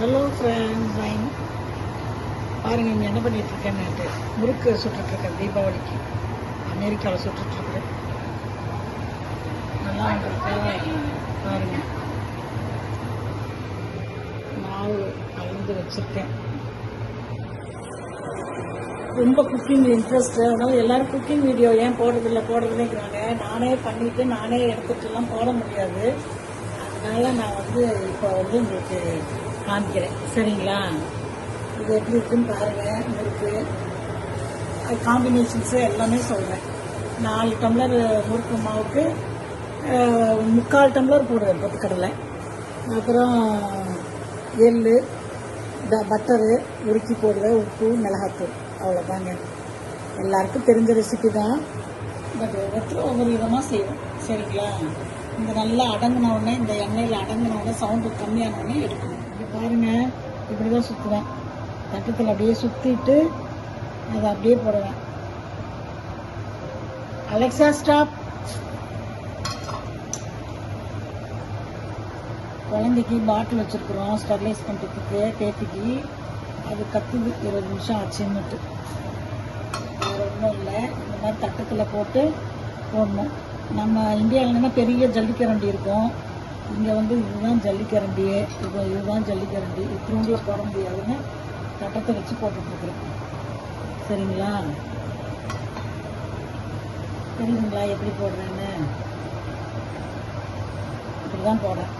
Hello friends, பாருங்கள் இங்கே என்ன பண்ணிகிட்ருக்கேன்னுட்டு முறுக்கு சுட்டுட்ருக்கேன். தீபாவளிக்கு அமெரிக்காவில் சுட்டுட்ருக்குறேன். நல்லா வந்துருக்கு பாருங்கள். மாவு கலந்து வச்சுருக்கேன். ரொம்ப குக்கிங் இன்ட்ரெஸ்ட்டு, அதனால் எல்லோரும் குக்கிங் வீடியோ ஏன் போடுறதுலேங்கிறாங்க. நானே பண்ணிவிட்டு நானே எடுத்துகிட்டுலாம் போட முடியாது. அதனால் நான் இப்போ உங்களுக்கு காமிக்கிறேன், சரிங்களா? இது எப்படி இருக்குன்னு பாருங்கள். முறுக்கு காம்பினேஷன்ஸு எல்லாமே சொல்கிறேன். 4 டம்ளர் முறுக்கு மாவுக்கு 3/4 டம்ளர் போடுவேன் பொட்டுக்கடலை, அப்புறம் எள்ளு, பட்டரு உருக்கி போடுவேன், உப்பு, மிளகாத்தூள், அவ்வளோதாங்க. எல்லாருக்கும் தெரிஞ்ச ரெசிபி தான், பட் ஒவ்வொருத்தரும் ஒவ்வொரு விதமாக செய்வோம், சரிங்களா? இந்த நல்லா அடங்கினவுடனே, இந்த எண்ணெயில் அடங்கினவுடனே, சவுண்டு கம்மியானவுடனே எடுக்கணும். இப்படி பாருங்கள், இப்படி தான் சுற்றுவேன். தட்டத்தில் அப்படியே சுற்றிட்டு அதை அப்படியே போடுவேன். Alexa stop. குழந்தைக்கு பாட்டில் வச்சுருக்குறோம் ஸ்டெர்லைஸ் பண்ணுறதுக்கு, பேத்திக்கு. அது கற்றுது 20 நிமிஷம் ஆச்சுன்னுட்டு. வேறு ஒன்றும் இல்லை, இந்த மாதிரி தட்டத்தில் போட்டு போடணும். நம்ம இந்தியாவிலன்னா பெரிய ஜல்லிக்கரண்டி இருக்கும். இங்கே இதுதான் ஜல்லிக்கரண்டி, இதுதான் ஜல்லிக்கரண்டி. இத்தினூண்டில் போட முடியாதுன்னு தட்டத்தை வச்சு போட்டுட்ருக்குறேன், சரிங்களா? தெரியுதுங்களா எப்படி போடுறேன்னு? இப்படி தான் போடுறேன்.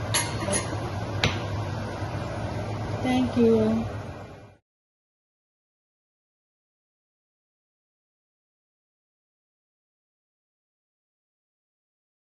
தேங்க்யூ.